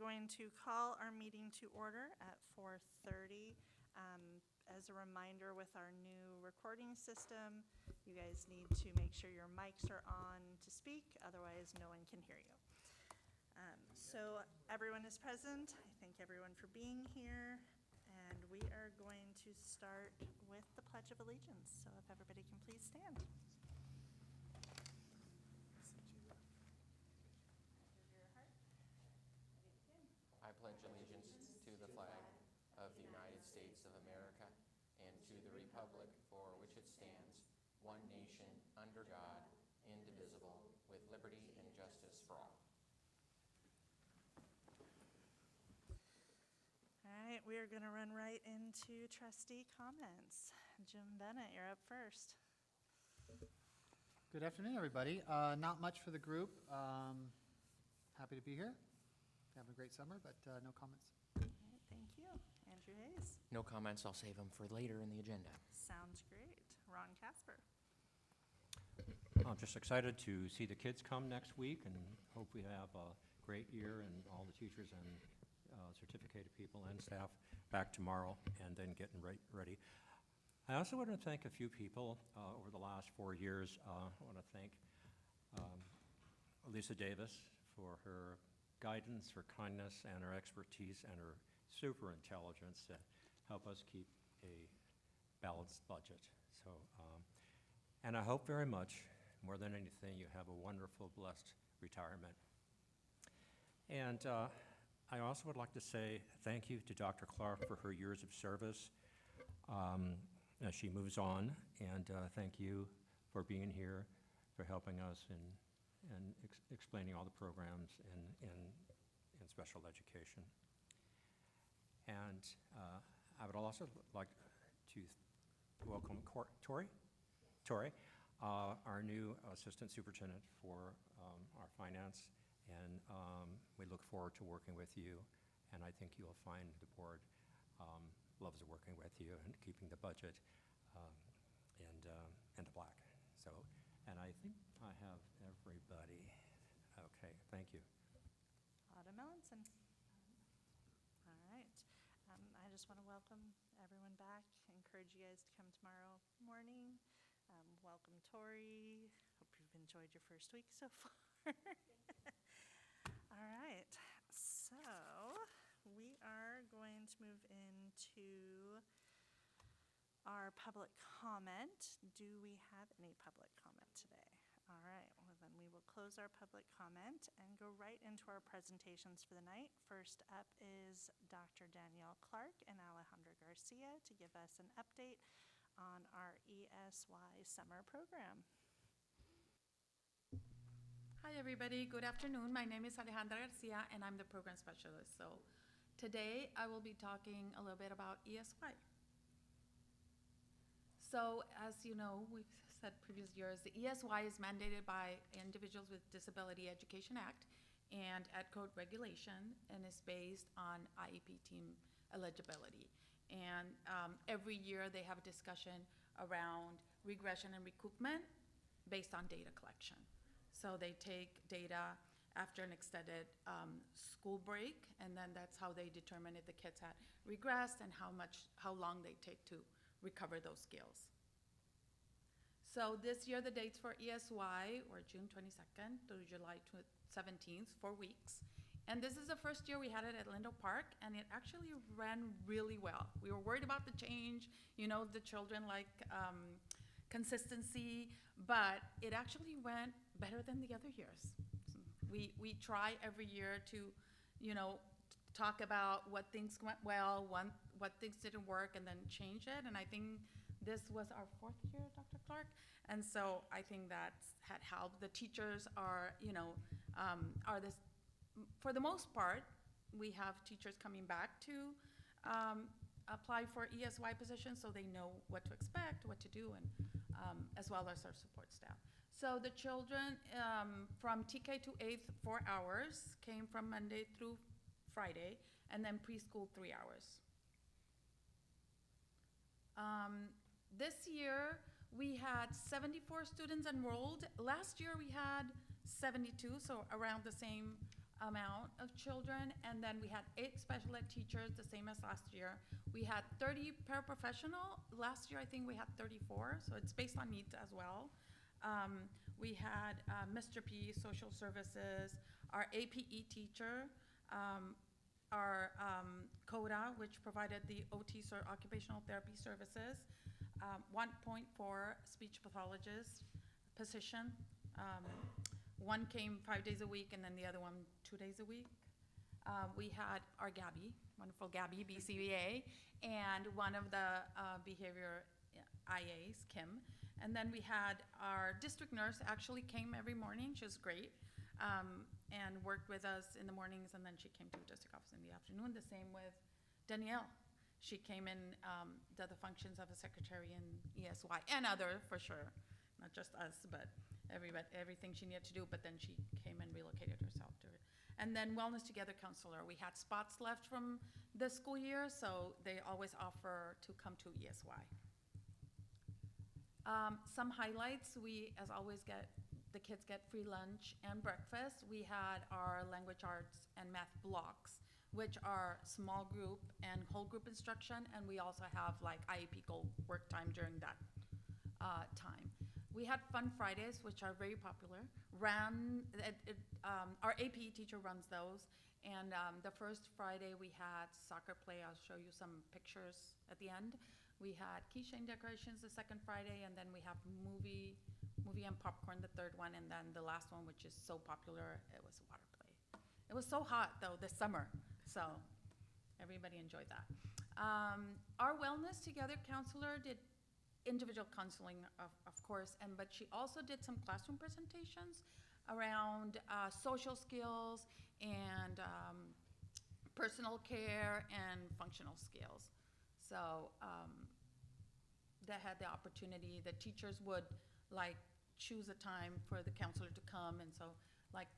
going to call our meeting to order at 4:30. As a reminder, with our new recording system, you guys need to make sure your mics are on to speak, otherwise no one can hear you. So everyone is present. I thank everyone for being here, and we are going to start with the Pledge of Allegiance. So if everybody can please stand. I pledge allegiance to the flag of the United States of America and to the republic for which it stands, one nation, under God, indivisible, with liberty and justice for all. All right, we are going to run right into trustee comments. Jim Bennett, you're up first. Good afternoon, everybody. Not much for the group. Happy to be here. Having a great summer, but no comments. All right, thank you. Andrew Hayes. No comments, I'll save them for later in the agenda. Sounds great. Ron Casper. I'm just excited to see the kids come next week and hope we have a great year and all the teachers and certificated people and staff back tomorrow and then getting ready. I also want to thank a few people over the last 4 years. I want to thank Lisa Davis for her guidance, her kindness, and her expertise and her super intelligence to help us keep a balanced budget. So, and I hope very much, more than anything, you have a wonderful, blessed retirement. And I also would like to say thank you to Dr. Clark for her years of service as she moves on, and thank you for being here, for helping us and explaining all the programs in special education. And I would also like to welcome Tori, our new assistant superintendent for our finance, and we look forward to working with you, and I think you'll find the board loves working with you and keeping the budget and the black. So, and I think I have everybody. Okay, thank you. Autumn Ellenson. All right. I just want to welcome everyone back. Encourage you guys to come tomorrow morning. Welcome, Tori. Hope you've enjoyed your first week so far. All right. So we are going to move into our public comment. Do we have any public comment today? All right, well then we will close our public comment and go right into our presentations for the night. First up is Dr. Danielle Clark and Alejandra Garcia to give us an update on our ESY summer program. Hi everybody, good afternoon. My name is Alejandra Garcia and I'm the program specialist. So today I will be talking a little bit about ESY. So as you know, we've said previous years, the ESY is mandated by Individuals with Disability Education Act and Ed Code regulation, and is based on IEP team eligibility. And every year they have a discussion around regression and recoupment based on data collection. So they take data after an extended school break, and then that's how they determine if the kids had regressed and how long they take to recover those skills. So this year the dates for ESY were June 22nd through July 17th, 4 weeks. And this is the first year we had it at Lindo Park, and it actually ran really well. We were worried about the change, you know, the children like consistency, but it actually went better than the other years. We try every year to, you know, talk about what things went well, what things didn't work, and then change it. And I think this was our 4th year, Dr. Clark. And so I think that had helped. The teachers are, you know, are this, for the most part, we have teachers coming back to apply for ESY positions so they know what to expect, what to do, and as well as our support staff. So the children from TK to 8th, 4 hours, came from Monday through Friday, and then preschool 3 hours. This year, we had 74 students enrolled. Last year, we had 72, so around the same amount of children, and then we had 8 special ed teachers, the same as last year. We had 30 paraprofessional. Last year, I think we had 34, so it's based on needs as well. We had Mr. P, social services, our APE teacher, our CODA, which provided the OT, or occupational therapy services, 1.4 speech pathologist position. One came 5 days a week, and then the other one 2 days a week. We had our Gabby, wonderful Gabby, BCBA, and one of the behavior IAs, Kim. And then we had our district nurse actually came every morning. She was great, and worked with us in the mornings, and then she came to the district office in the afternoon. The same with Danielle. She came in, did the functions of a secretary in ESY, and other, for sure, not just us, but everything she needed to do, but then she came and relocated herself to it. And then Wellness Together counselor. We had spots left from the school year, so they always offer to come to ESY. Some highlights, we, as always, the kids get free lunch and breakfast. We had our language arts and math blocks, which are small group and whole group instruction, and we also have like IEP goal work time during that time. We had Fun Fridays, which are very popular. Our APE teacher runs those, and the first Friday we had soccer play. I'll show you some pictures at the end. We had keychain decorations the second Friday, and then we have movie and popcorn the third one, and then the last one, which is so popular, it was water play. It was so hot though this summer, so everybody enjoyed that. Our Wellness Together counselor did individual counseling, of course, but she also did some classroom presentations around social skills and personal care and functional skills. So they had the opportunity, the teachers would like choose a time for the counselor to come, and so like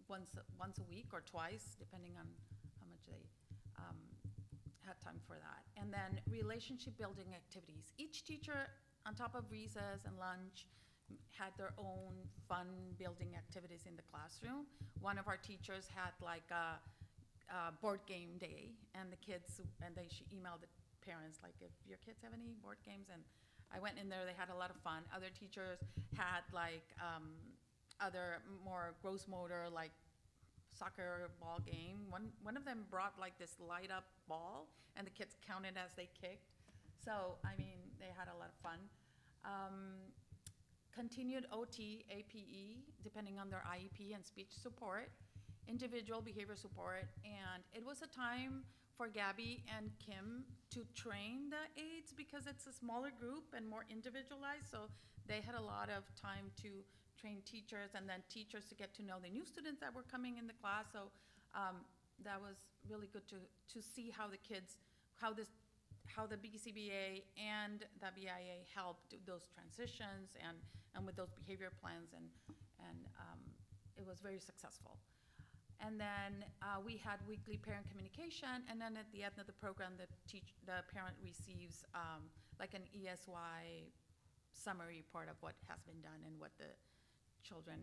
once a week or twice, depending on how much they had time for that. And then relationship building activities. Each teacher, on top of recess and lunch, had their own fun building activities in the classroom. One of our teachers had like a board game day, and the kids, and she emailed the parents like, if your kids have any board games, and I went in there, they had a lot of fun. Other teachers had like other more gross motor, like soccer ball game. One of them brought like this light up ball, and the kids counted as they kicked. So, I mean, they had a lot of fun. Continued OT, APE, depending on their IEP, and speech support, individual behavior support, and it was a time for Gabby and Kim to train the aides because it's a smaller group and more individualized, so they had a lot of time to train teachers, and then teachers to get to know the new students that were coming in the class. So that was really good to see how the kids, how the BCBA and the BIA helped do those transitions and with those behavior plans, and it was very successful. And then we had weekly parent communication, and then at the end of the program, the parent receives like an ESY summary report of what has been done and what the children,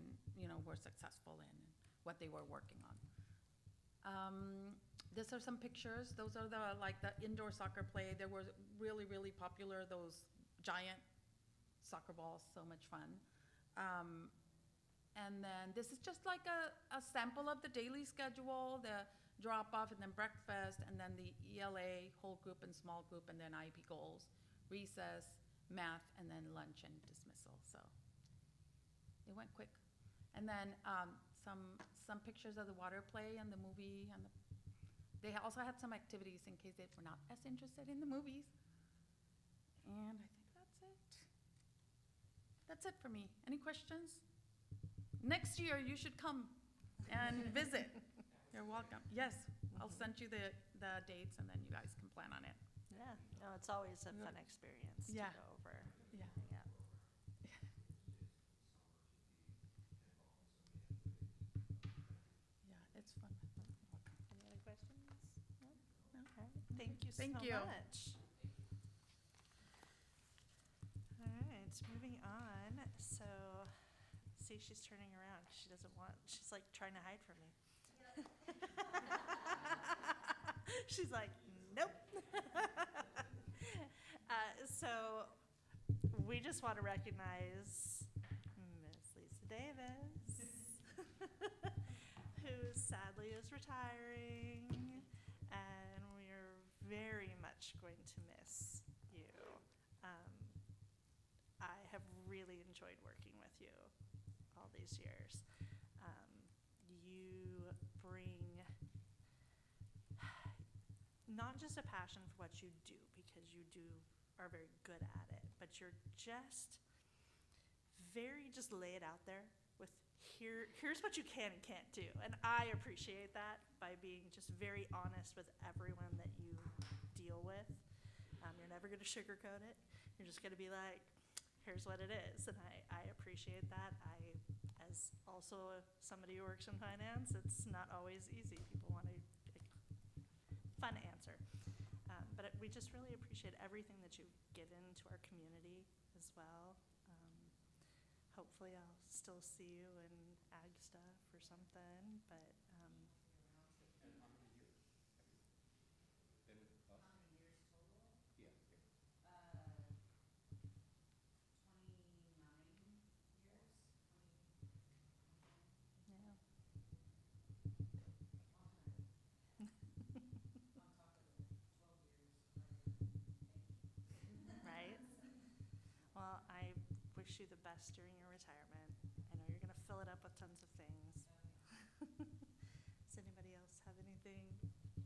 were successful in, and what they were working on. These are some pictures. Those are the indoor soccer play. They were really, really popular, those giant soccer balls, so much fun. And then this is just like a sample of the daily schedule, the drop-off, and then breakfast, and then the ELA, whole group and small group, and then IEP goals, recess, math, and then lunch and dismissal. So it went quick. And then some pictures of the water play and the movie, and they also had some activities in case they were not as interested in the movies. And I think that's it. That's it for me. Any questions? Next year, you should come and visit. You're welcome. Yes, I'll send you the dates, and then you guys can plan on it. Yeah, no, it's always a fun experience to Yeah. go over. Yeah. Yeah. Yeah, it's fun. Any other questions? No? No. Okay. Thank you Thank so you. much. All right, moving on. So, see, she's turning around. She doesn't want, she's like trying to hide from me. She's like, nope. So we just want to recognize Miss Lisa Davis, who sadly is retiring, and we're very much going to miss you. I have really enjoyed working with you all these years. You bring not just a passion for what you do, because you are very good at it, but you're just just lay it out there with here's what you can and can't do. And I appreciate that by being just very honest with everyone that you deal with. You're never going to sugarcoat it. You're just going to be like, here's what it is. And I appreciate that. As also somebody who works in finance, it's not always easy. People want a fun answer. But we just really appreciate everything that you've given to our community as well. Hopefully I'll still see you in ag stuff or something, but And how many years have you been with us? How many years total? Yeah. 29 years. yeah. On top of the 12 years prior. Right? Well, I wish you the best during your retirement. I know you're going to fill it up with tons of things. Does anybody else have anything?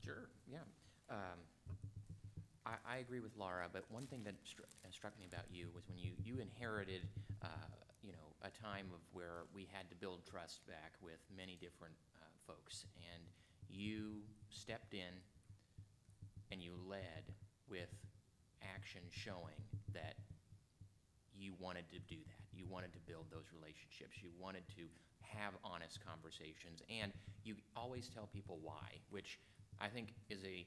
Sure, yeah. I agree with Laura, but one thing that struck me about you was when you inherited, a time of where we had to build trust back with many different folks, and you stepped in and you led with action showing that you wanted to do that. You wanted to build those relationships. You wanted to have honest conversations, and you always tell people why, which I think is a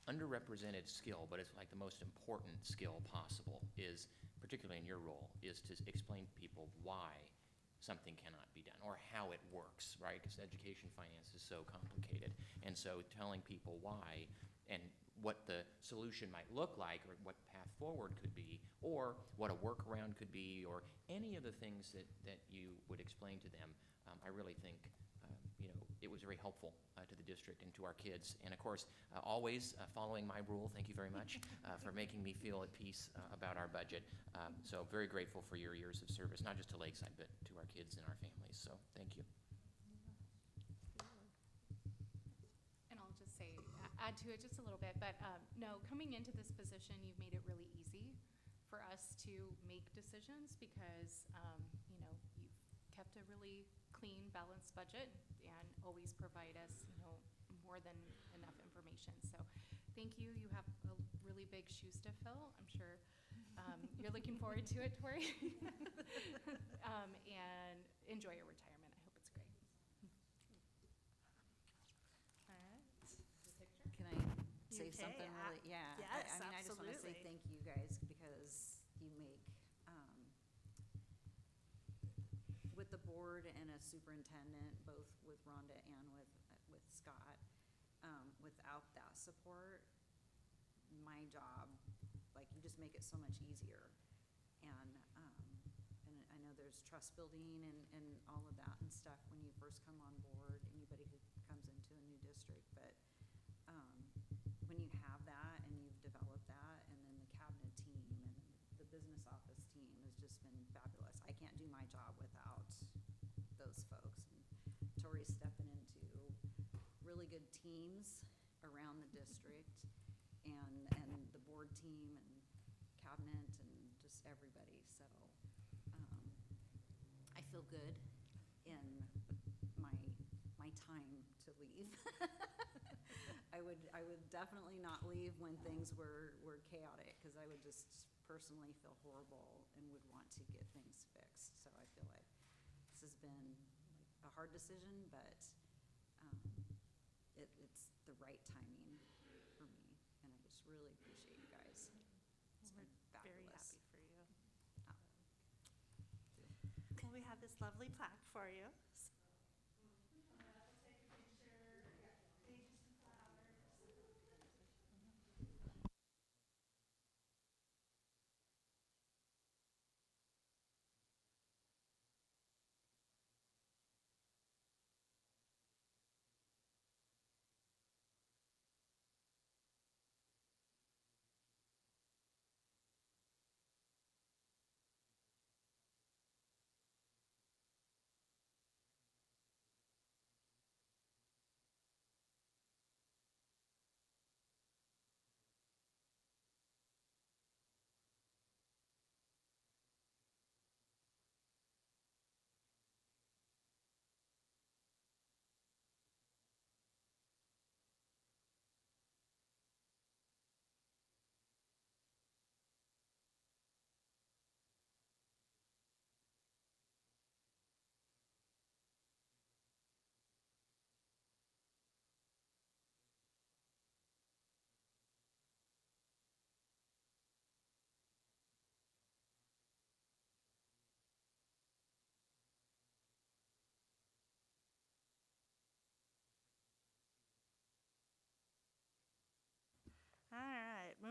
underrepresented skill, but it's like the most important skill possible, is, particularly in your role, is to explain to people why something cannot be done, or how it works, right? Because education finance is so complicated. And so telling people why and what the solution might look like, or what path forward could be, or what a workaround could be, or any of the things that you would explain to them, I really think it was very helpful to the district and to our kids. And of course, always following my rule, thank you very much for making me feel at peace about our budget. So very grateful for your years of service, not just to Lakeside, but to our kids and our families. So thank you. And I'll just say, add to it just a little bit, but no, coming into this position, you've made it really easy for us to make decisions because, you've kept a really clean, balanced budget and always provide us, more than enough information. So thank you. You have a really big shoes to fill. I'm sure you're looking forward to it, Tori. And enjoy your retirement. I hope it's great. All right. Can I say Okay, something really? Yeah. yes, I mean, I just want to say absolutely. thank you guys because you make, with the board and a superintendent, both with Rhonda and with Scott, without that support, my job, like, you just make it so much easier. And I know there's trust building and all of that and stuff when you first come on board, anybody who comes into a new district, but when you have that and you've developed that, and then the cabinet team and the business office team has just been fabulous. I can't do my job without those folks. And Tori's stepping into really good teams around the district, and the board team and cabinet and just everybody. So I feel good in my time to leave. I would definitely not leave when things were chaotic, because I would just personally feel horrible and would want to get things fixed. So I feel like this has been a hard decision, but it's the right timing for me, and I just really appreciate you guys. It's been Very fabulous. happy for you. Oh. Well, we have this lovely plaque for you.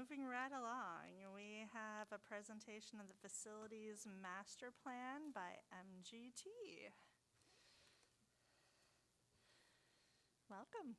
moving right along, we have a presentation of the Facilities Master Plan by MGT. Welcome.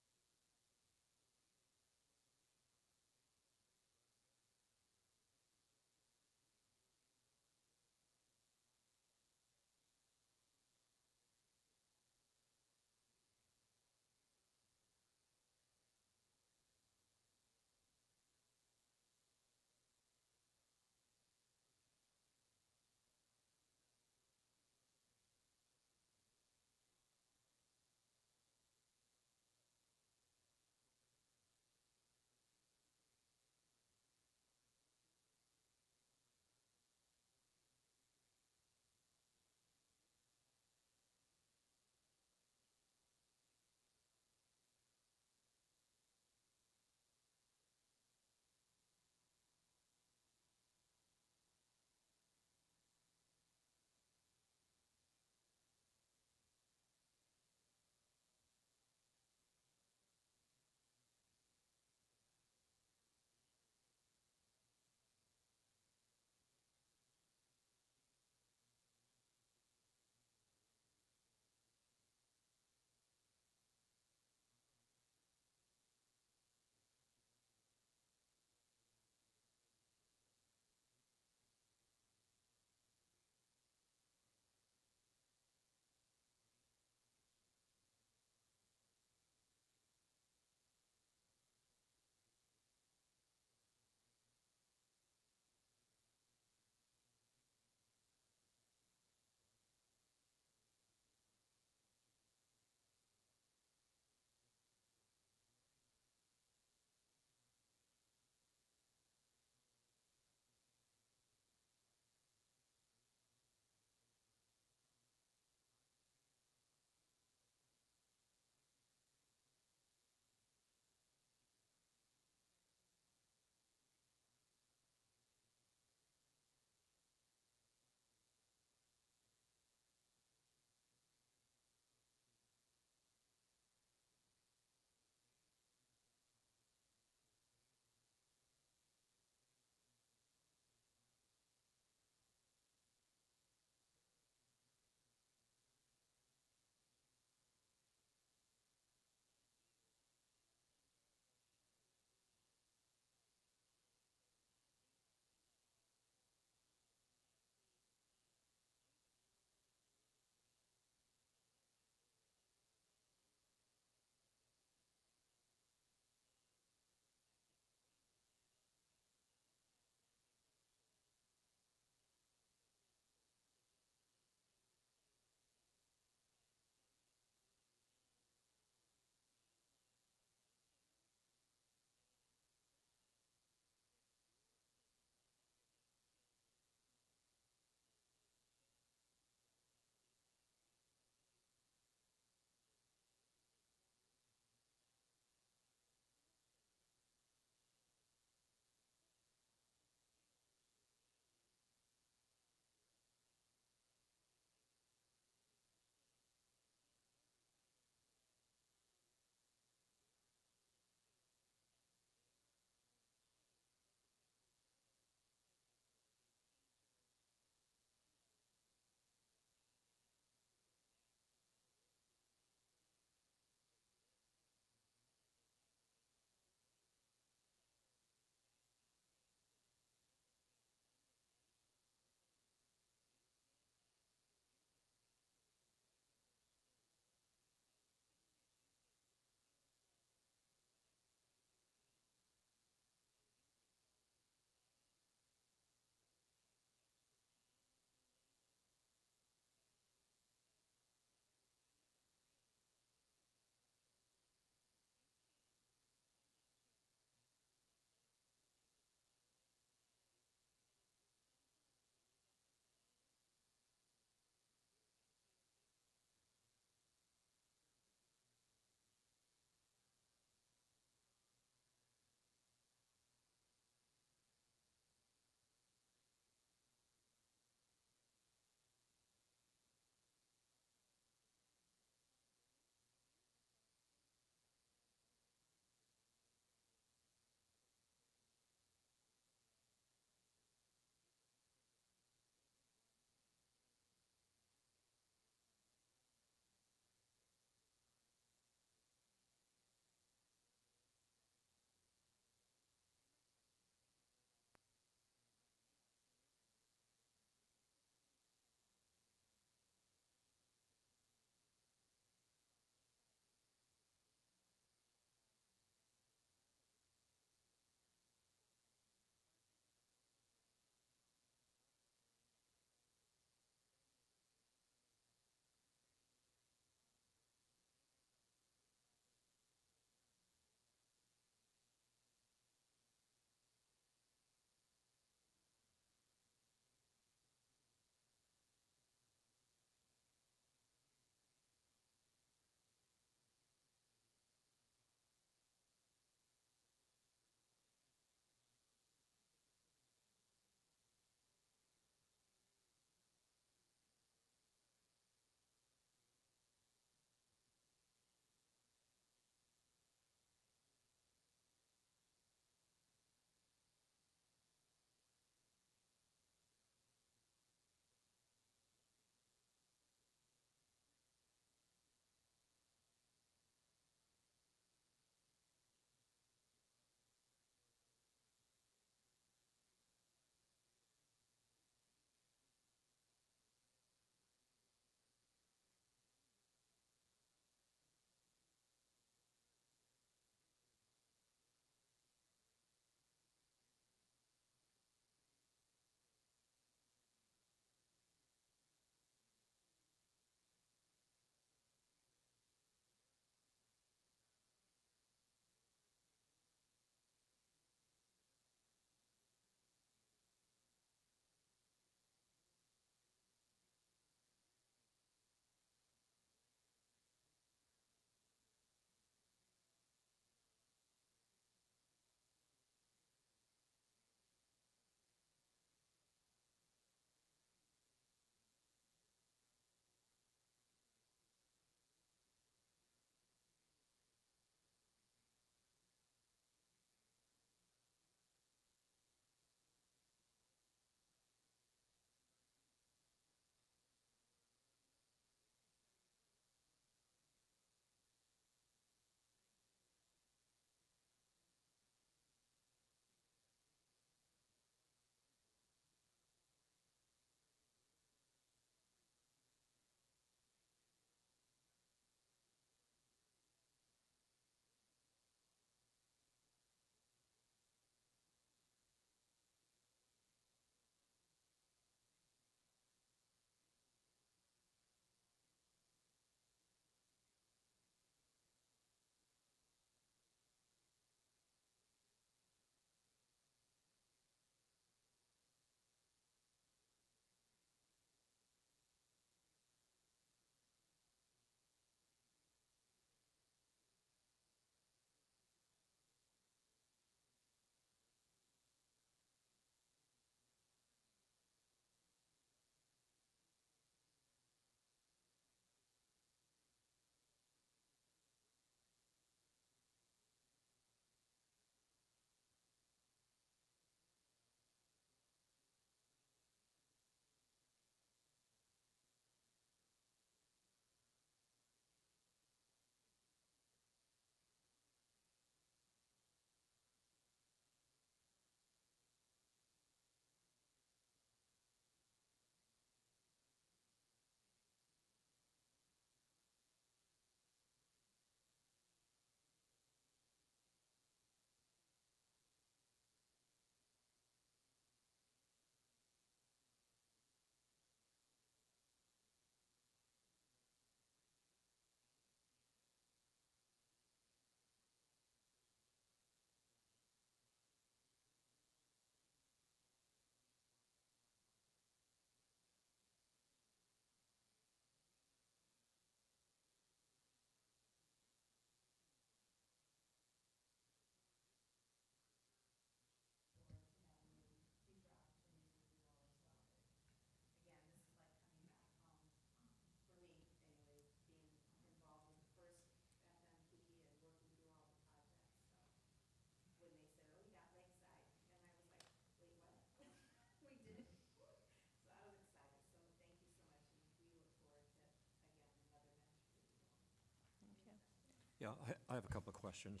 Yeah, I have a couple of questions.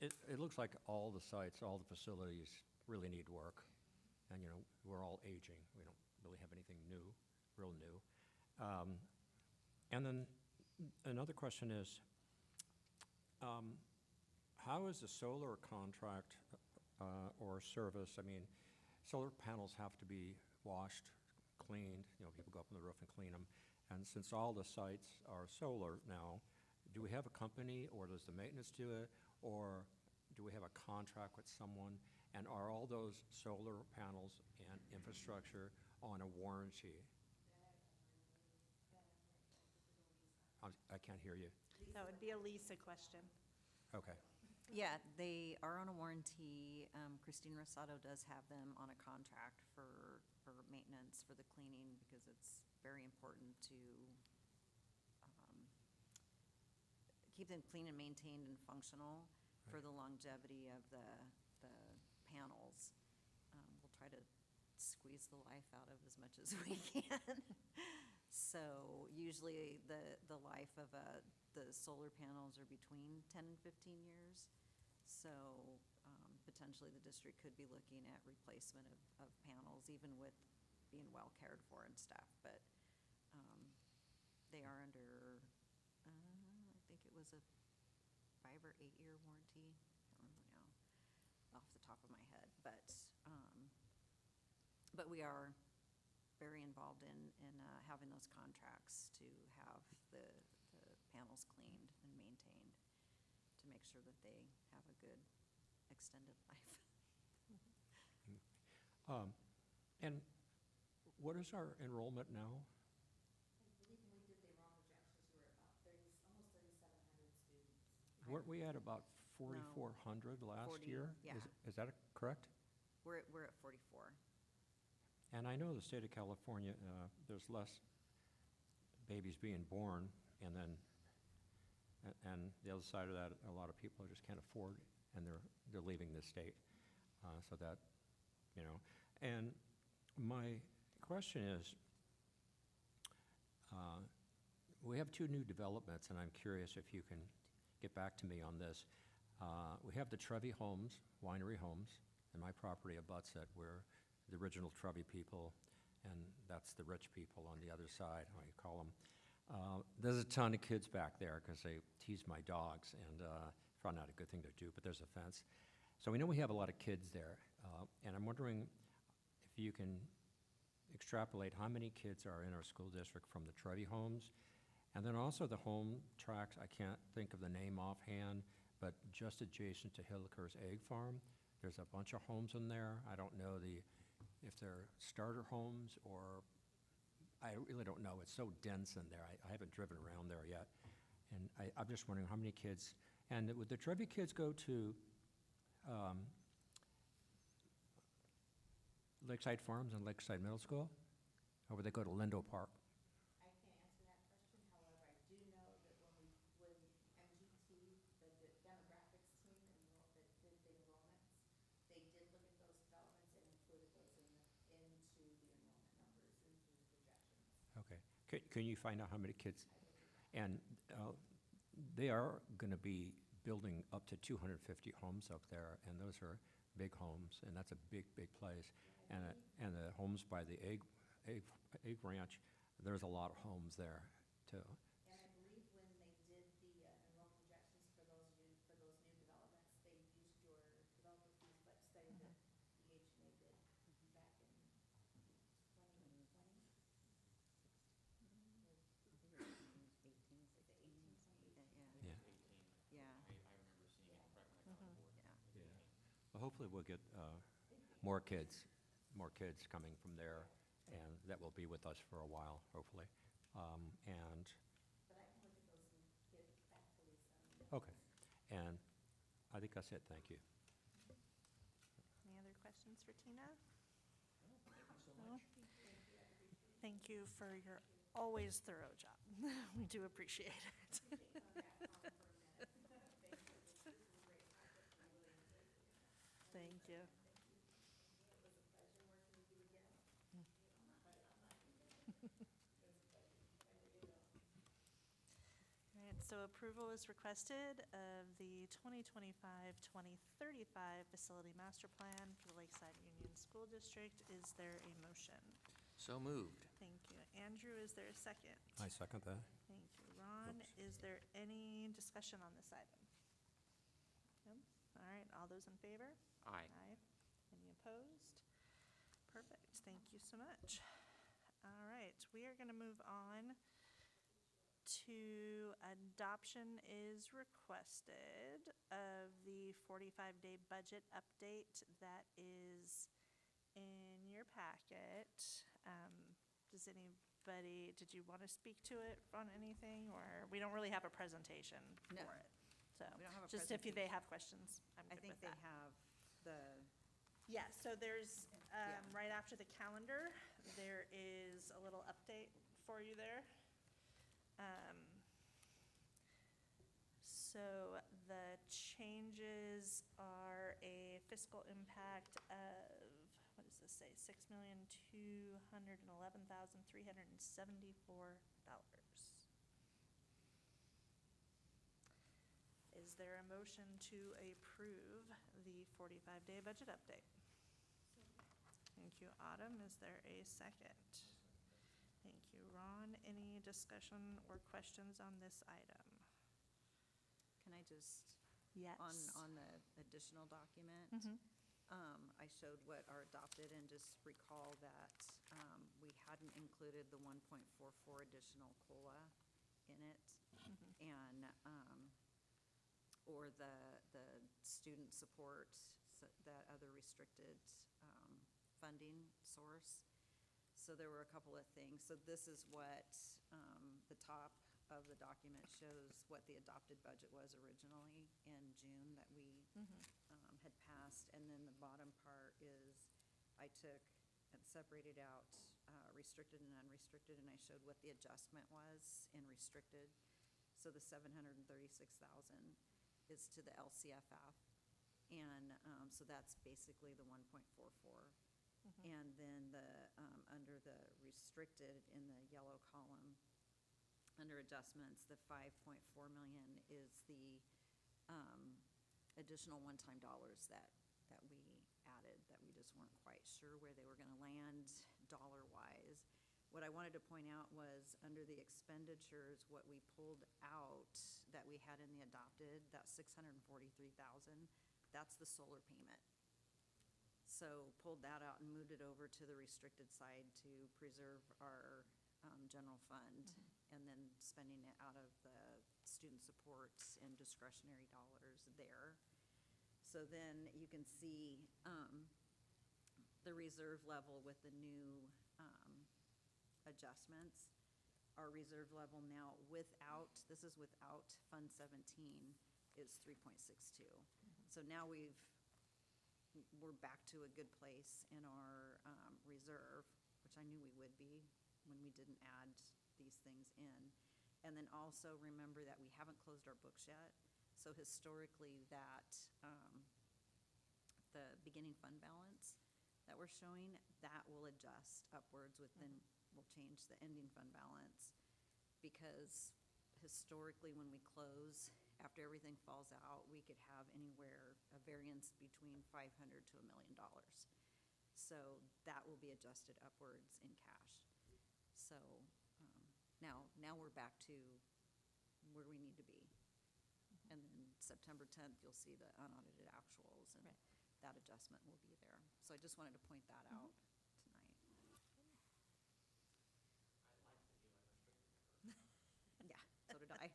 It looks like all the sites, all the facilities really need work. And, you know, we're all aging. We don't really have anything new, real new. And then another question is, how is the solar contract or service? I mean, solar panels have to be washed, cleaned, you know, people go up on the roof and clean them. And since all the sites are solar now, do we have a company, or does the maintenance do it, or do we have a contract with someone? And are all those solar panels and infrastructure on a warranty? I can't hear you. That would be a Lisa question. Okay. Yeah, they are on a warranty. Christine Rosado does have them on a contract for maintenance, for the cleaning, because it's very important to keep them clean and maintained and functional for the longevity of the panels. We'll try to squeeze the life out of as much as we can. So usually the life of the solar panels are between 10 and 15 years. So potentially the district could be looking at replacement of panels, even with being well cared for and stuff. But they are under, I think it was a 5 or 8 year warranty. I don't remember now off the top of my head. But we are very involved in having those contracts to have the panels cleaned and maintained to make sure that they have a good extended life. And what is our enrollment now? I believe when we did the enrollment projections, we were at about almost 3,700 students. Weren't we at about 4,400 last 40, year? yeah. Is that correct? We're at 44. And I know the state of California, there's less babies being born, and then, and the other side of that, a lot of people just can't afford, and they're leaving the state. So that, you know, and my question is, we have 2 new developments, and I'm curious if you can get back to me on this. We have the Trevi Homes, Winery Homes, and my property abuts it, where the original Trevi people, and that's the rich people on the other side, how you call them. There's a ton of kids back there because they tease my dogs, and probably not a good thing to do, but there's a fence. So we know we have a lot of kids there, and I'm wondering if you can extrapolate how many kids are in our school district from the Trevi Homes, and then also the home tracks, I can't think of the name offhand, but just adjacent to Hilliker's Egg Farm, there's a bunch of homes in there. I don't know if they're starter homes or, I really don't know. It's so dense in there. I haven't driven around there yet. And I'm just wondering how many kids, and would the Trevi kids go to Lakeside Farms and Lakeside Middle School? Or would they go to Lindo Park? I can't answer that question. However, I do know that when MGT, the demographics team that did the enrollments, they did look at those developments and included those into the enrollment numbers, into the projections. Okay. Can you find out how many kids? I will do that. And they are going to be building up to 250 homes up there, and those are big homes, and that's a big, big place. And the homes by the egg ranch, there's a lot of homes there, too. And I believe when they did the enrollment projections for those new developments, they used your developer fees budget study that the HMA did back in 2020. Yeah. Yeah. I remember seeing it right when I got on board. Yeah. Well, hopefully we'll get more kids coming from there, and that will be with us for a while, hopefully. And, But I can look at those and get back to Lisa. okay. And I think that's it. Thank you. Any other questions for Tina? Thank you so No? much. Thank you for your always thorough job. We do appreciate it. Thank you. All so approval is requested of the 2025-2035 Facility Master Plan for the Lakeside Union School District. Is there a motion? So moved. Thank you. Andrew, is there a second? I second that. Thank you. Ron, is there any discussion on this item? No? All right, all those in favor? Aye. Aye. Any opposed? Perfect, thank you so much. All right, we are gonna move on to adoption is requested of the 45-day budget update that is in your packet. Does anybody, did you want to speak to it on anything, or we don't really have a presentation No. for it? So, We don't have a just if they have questions, I'm I good think with they that. have the, Yeah, so there's, Yeah. right after the calendar, there is a little update for you there. So the changes are a fiscal impact of, what does this say, $6,211,374. Is there a motion to approve the 45-day budget update? Thank you, Autumn. Is there a second? Thank you, Ron. Any discussion or questions on this item? can I just, Yes. on the additional document? Mhm. I showed what are adopted, and just recall that we hadn't included the 1.44 additional COLA in it. And, or the student support, that other restricted funding source. So there were a couple of things. So this is what the top of the document shows what the adopted budget was originally in June that we had passed. And then the bottom part is, I took and separated out restricted and unrestricted, and I showed what the adjustment was in restricted. So the 736,000 is to the LCFF. And so that's basically the 1.44. And then the, under the restricted in the yellow column, under adjustments, the 5.4 million is the additional one-time dollars that we added, that we just weren't quite sure where they were gonna land dollar-wise. What I wanted to point out was, under the expenditures, what we pulled out that we had in the adopted, that 643,000, that's the solar payment. So pulled that out and moved it over to the restricted side to preserve our general fund, and then spending it out of the student supports and discretionary dollars there. So then you can see the reserve level with the new adjustments. Our reserve level now without, this is without Fund 17, is 3.62. So now we're back to a good place in our reserve, which I knew we would be when we didn't add these things in. And then also remember that we haven't closed our books yet. So historically, that the beginning fund balance that we're showing, that will adjust upwards within, will change the ending fund balance. Because historically, when we close, after everything falls out, we could have anywhere, a variance between 500 to $1 million. So that will be adjusted upwards in cash. So now we're back to where we need to be. And then September 10th, you'll see the unaudited actuals, and that adjustment will be there. So I just wanted to point that out tonight. Yeah, so did I.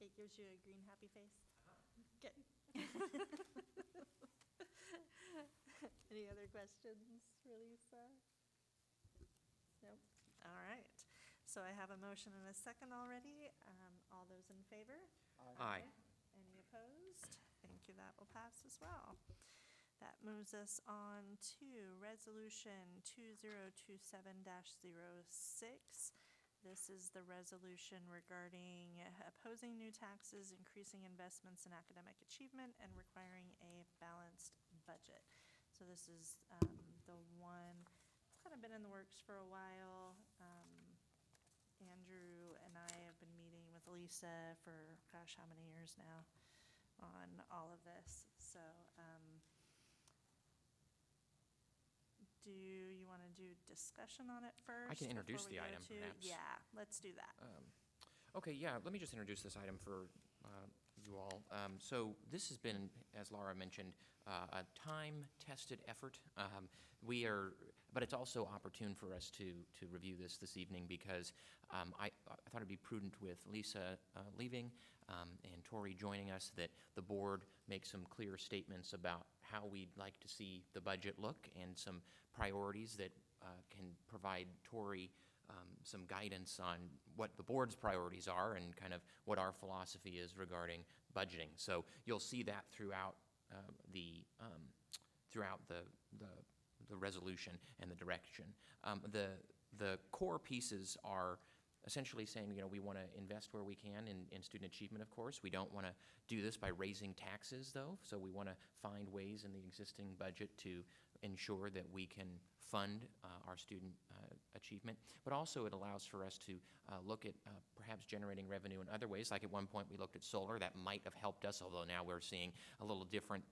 It gives you a green, happy face? Good. Any other questions for Lisa? Nope. All right. So I have a motion and a second already. All those in favor? Aye. Any opposed? Thank you, that will pass as well. That moves us on to Resolution 2027-06. This is the resolution regarding opposing new taxes, increasing investments in academic achievement, and requiring a balanced budget. So this is the one, it's kind of been in the works for a while, and Andrew and I have been meeting with Lisa for, gosh, how many years now on all of this. So, do you want to do discussion on it first? I can introduce before we the go item, to- perhaps. Yeah, let's do that. Okay, yeah, let me just introduce this item for you all. So this has been, as Laura mentioned, a time-tested effort. But it's also opportune for us to review this evening because I thought it'd be prudent with Lisa leaving and Tori joining us that the board make some clear statements about how we'd like to see the budget look and some priorities that can provide Tori some guidance on what the board's priorities are and kind of what our philosophy is regarding budgeting. So you'll see that throughout the resolution and the direction. The core pieces are essentially saying, we want to invest where we can in student achievement, of course. We don't want to do this by raising taxes, though, so we want to find ways in the existing budget to ensure that we can fund our student achievement. But also it allows for us to look at perhaps generating revenue in other ways. Like at one point we looked at solar. That might have helped us, although now we're seeing a little different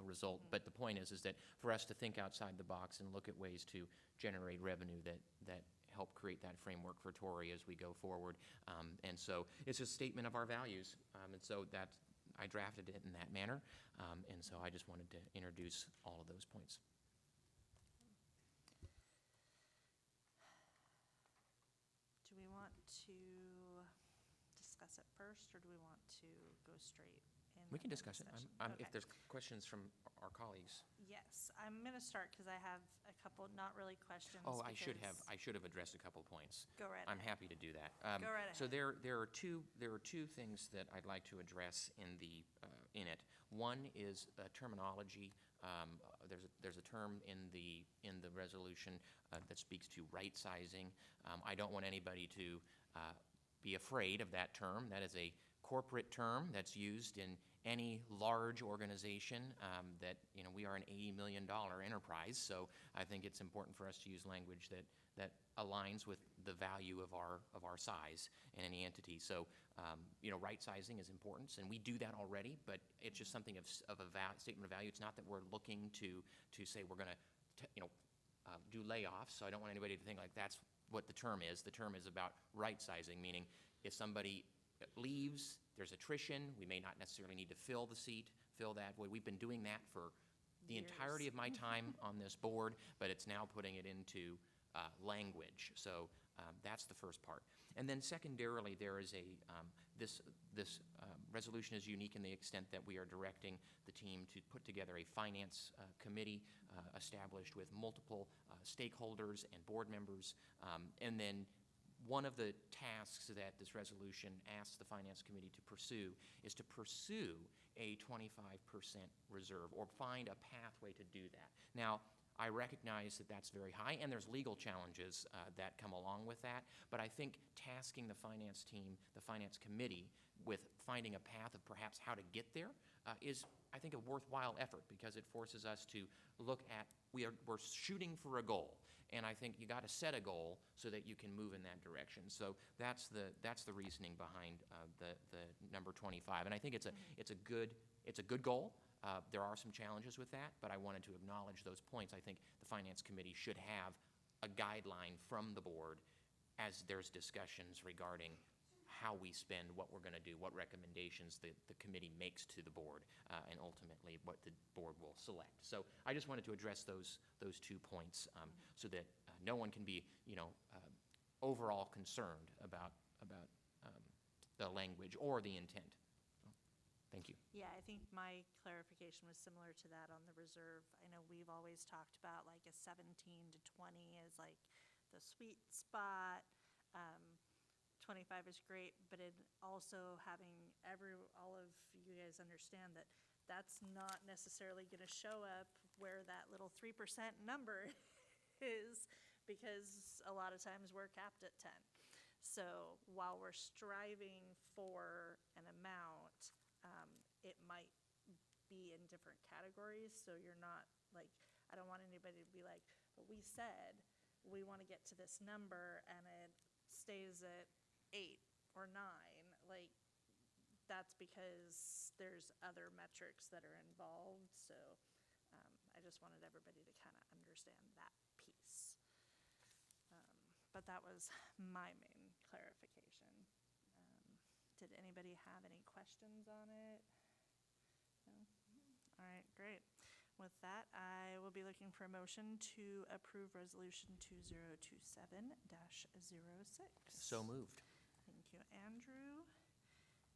result. But the point is that for us to think outside the box and look at ways to generate revenue that help create that framework for Tori as we go forward. And so it's a statement of our values. And so I drafted it in that manner. And so I just wanted to introduce all of those points. Do we want to discuss it first, or do we want to go straight in? We can the discuss it. session? If Okay. there's questions from our colleagues. Yes, I'm going to start because I have a couple, not really questions. Oh, I should have because- addressed a couple points. Go right I'm ahead. happy to do that. Go right So ahead. there are two things that I'd like to address in it. One is terminology. There's a term in the resolution that speaks to right sizing. I don't want anybody to be afraid of that term. That is a corporate term that's used in any large organization that, we are an $80 million enterprise, so I think it's important for us to use language that aligns with the value of our size in any entity. So, right sizing is important, and we do that already, but it's just something of a statement of value. It's not that we're looking to say we're going to, do layoffs, so I don't want anybody to think like that's what the term is. The term is about right sizing, meaning if somebody leaves, there's attrition, we may not necessarily need to fill the seat, fill that void. We've been doing that for the entirety of my time on this board, but it's now putting it into language. So that's the first part. And then secondarily, there is this resolution is unique in the extent that we are directing the team to put together a finance committee established with multiple stakeholders and board members. And then one of the tasks that this resolution asks the Finance Committee to pursue is to pursue a 25% reserve or find a pathway to do that. Now, I recognize that that's very high, and there's legal challenges that come along with that, but I think tasking the finance team, the Finance Committee, with finding a path of perhaps how to get there is, I think, a worthwhile effort because it forces us to look at, we're shooting for a goal. And I think you got to set a goal so that you can move in that direction. So that's the reasoning behind the number 25. And I think it's a good goal. There are some challenges with that, but I wanted to acknowledge those points. I think the Finance Committee should have a guideline from the board as there's discussions regarding how we spend, what we're going to do, what recommendations the committee makes to the board, and ultimately what the board will select. So I just wanted to address those 2 points so that no one can be, overall concerned about the language or the intent. Thank you. Yeah, I think my clarification was similar to that on the reserve. I know we've always talked about like a 17 to 20 is like the sweet spot. 25 is great, but it also having all of you guys understand that that's not necessarily going to show up where that little 3% number is, because a lot of times we're capped at 10. So while we're striving for an amount, it might be in different categories. So you're not like, I don't want anybody to be like, but we said we want to get to this number and it stays at 8 or 9, like, that's because there's other metrics that are involved, so I just wanted everybody to kind of understand that piece. But that was my main clarification. Did anybody have any questions on it? No? All right, great. With that, I will be looking for a motion to approve Resolution 2027-06. So moved. Thank you, Andrew.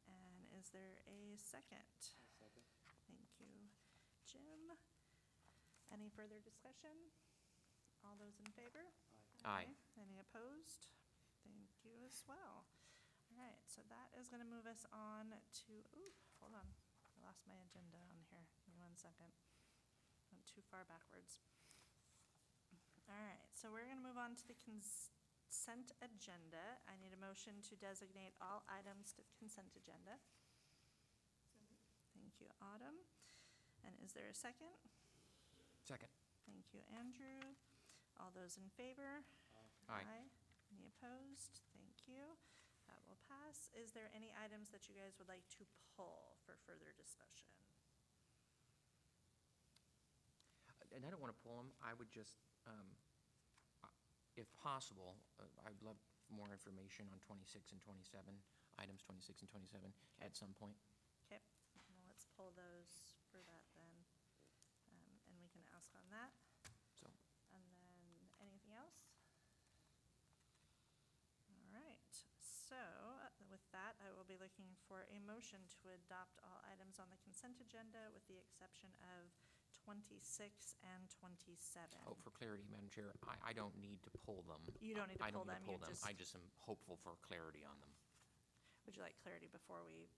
And is there a second? Second. Thank you, Jim. Any further discussion? All those in favor? Aye. Any opposed? Thank you as well. All right, so that is going to move us on to, ooh, hold on. I lost my agenda on here. Give me 1 second. Went too far backwards. All right, so we're going to move on to the consent agenda. I need a motion to designate all items to the consent agenda. Thank you, Autumn. And is there a second? Second. Thank you, Andrew. All those in favor? Aye. Any opposed? Thank you. That will pass. Is there any items that you guys would like to pull for further discussion? And I don't want to pull them. I would just, if possible, I'd love more information on 26 and 27, items 26 and 27 at some point. Okay, well, let's pull those for that then. And we can ask on that. So, And then, anything else? All right, so with that, I will be looking for a motion to adopt all items on the consent agenda with the exception of 26 and 27. oh, for clarity, Madam Chair, I don't need to pull them. You don't need to I don't pull need them, to you pull them. just- I just am hopeful for clarity on them. Would you like clarity before we?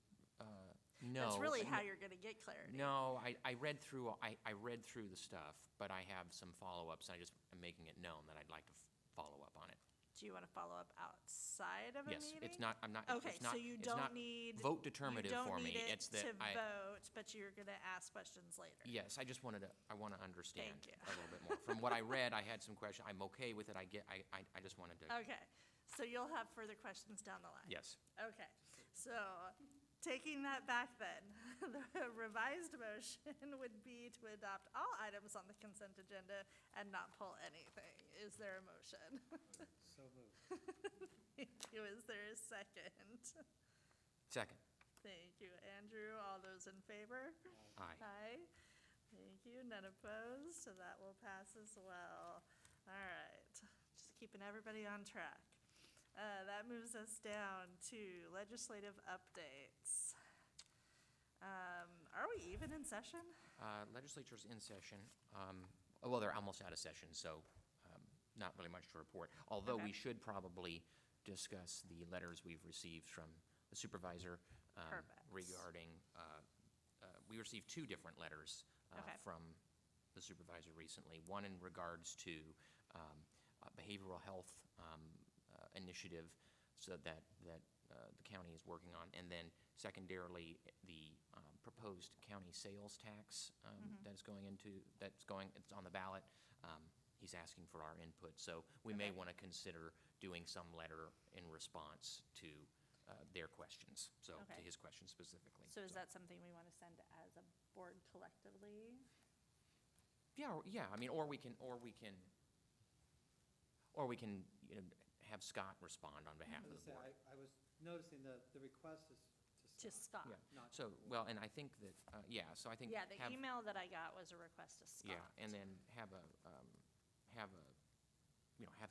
No. That's really n- how you're going to get clarity. No, I read through, I read through the stuff, but I have some follow-ups. I just am making it known that I'd like to follow up on it. Do you want to follow up outside of a Yes, meeting? it's not, I'm not, Okay, it's not, so you it's don't not need. vote determinative for me. You don't need It's it that to I, vote, but you're going to ask questions later. yes, I just wanted to, I want to understand Thank you. a little bit more. From what I read, I had some questions. I'm okay with it. I just wanted to, Okay, so you'll have further questions down the line? yes. Okay, so taking that back then, the revised motion would be to adopt all items on the consent agenda and not pull anything. Is there a motion? So moved. Thank you. Is there a second? Second. Thank you, Andrew. All those in favor? Aye. Aye. Thank you. None opposed, so that will pass as well. All right, just keeping everybody on track. That moves us down to legislative updates. Are we even in session? Legislature's in session. Well, they're almost out of session, so not really much to report. Although we Okay. should probably discuss the letters we've received from the supervisor Perfect. regarding, we received 2 different letters Okay. from the supervisor recently. One in regards to a behavioral health initiative so that the county is working on, and then secondarily, the proposed county sales tax that is going into, it's on the ballot. He's asking for our input, so we may Okay. want to consider doing some letter in response to their questions, so to Okay. his question specifically. So is that something we want to send as a board collectively? Yeah, I mean, or we can, you know, have Scott respond on behalf I of was the gonna board. say, I was noticing the request is To to Scott. Scott? Yeah, Not so, well, and I think that, so I think. Yeah, the have- email that I got was a request to Scott. Yeah, and then have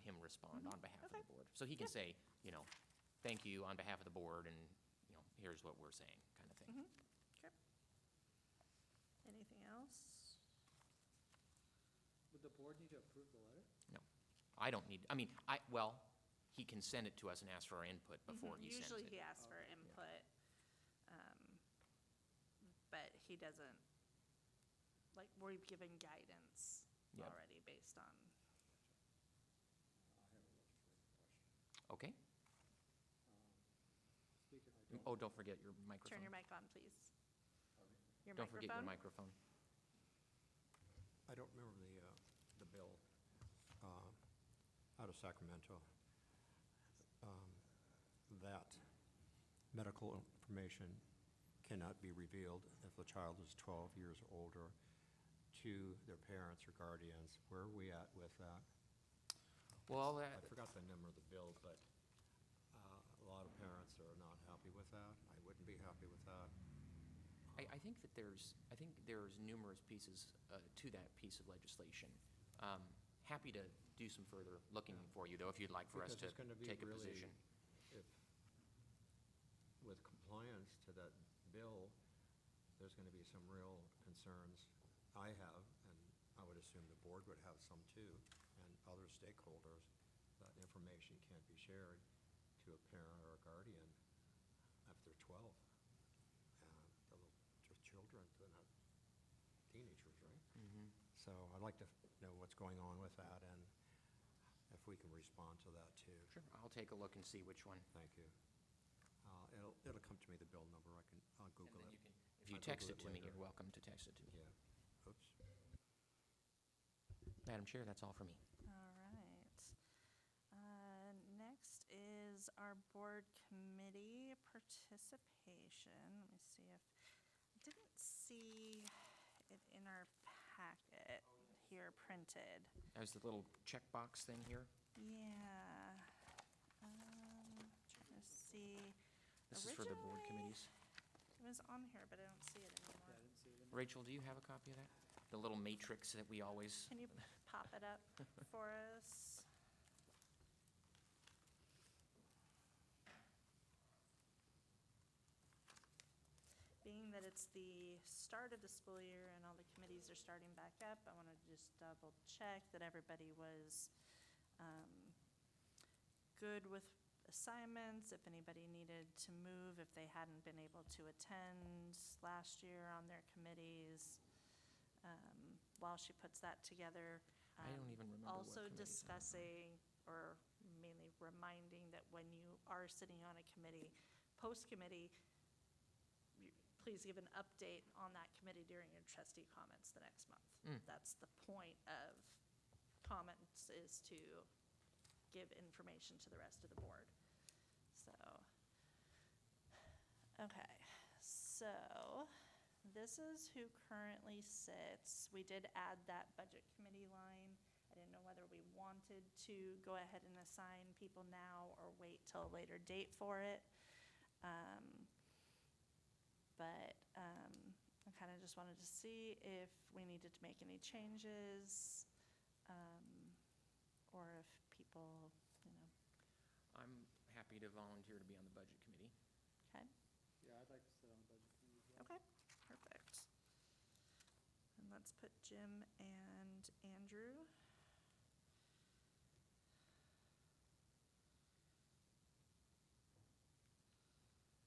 him respond on behalf of Okay. the board. So he can Yeah. say, you know, thank you on behalf of the board, and, you know, here's what we're saying, kind of thing. Okay. Anything else? Would the board need to approve the letter? No, I don't need, he can send it to us and ask for our input before he sends it. Usually he asks for input, but he doesn't, like, we've given guidance Yep. already based on. Okay? Speaker, I don't. Oh, don't forget your microphone. Turn your mic on, please. Your Don't forget your microphone? microphone. I don't remember the bill out of Sacramento that medical information cannot be revealed if the child is 12 years or older to their parents or guardians. Where are we at with that? Well, I forgot the number of the bill, but a lot of parents are not happy with that. I wouldn't be happy with that. I think that there's numerous pieces to that piece of legislation. Happy to do some further looking for you, though, if you'd like for us Because to it's gonna be take a really- position. If, with compliance to that bill, there's going to be some real concerns I have, and I would assume the board would have some too, and other stakeholders, that information can't be shared to a parent or a guardian if they're 12. The children, they're not teenagers, right? Mhm. So I'd like to know what's going on with that, and if we can respond to that too. Sure, I'll take a look and see which one. Thank you. It'll come to me, the bill number. I'll And Google then it. if you I'll text Google it to me, later. you're welcome to text it to me. Yeah. Oops. Madam Chair, that's all for me. All right. Next is our board committee participation. Let me see if, I didn't see it in our packet here printed. There's the little checkbox thing here. Yeah. Trying to see. This is for the board Originally, committees. It was on here, but I don't see it anymore. Rachel, do you have a copy of that? The little matrix that we always, Can you pop it up for us? Being that it's the start of the school year and all the committees are starting back up, I want to just double check that everybody was good with assignments, if anybody needed to move, if they hadn't been able to attend last year on their committees. While she puts that together. I don't even remember what Also committees I'm on. discussing, or mainly reminding that when you are sitting on a committee, post-committee, please give an update on that committee during your trustee comments the next month. That's the point of comments, is to give information to the rest of the board. So, okay, so this is who currently sits. We did add that budget committee line. I didn't know whether we wanted to go ahead and assign people now or wait till a later date for it. But I kind of just wanted to see if we needed to make any changes, or if people, I'm happy to volunteer to be on the budget committee. okay? Yeah, I'd like to sit on the budget committee as well. Okay, perfect. And let's put Jim and Andrew.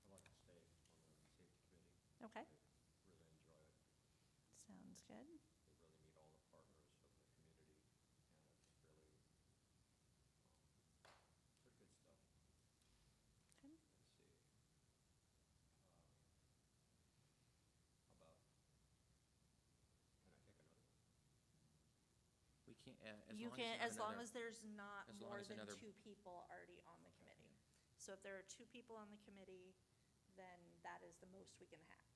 I'd like to stay on the safety committee. Okay, I really enjoy it. sounds good. They really meet all the partners of the community, and it's really, they're good stuff. Okay. Let's see. How about, can I pick another one? We can't, You can, as long as there's not as long more as than another- 2 people already on the committee. So if there are 2 people on the committee, then that is the most we can have.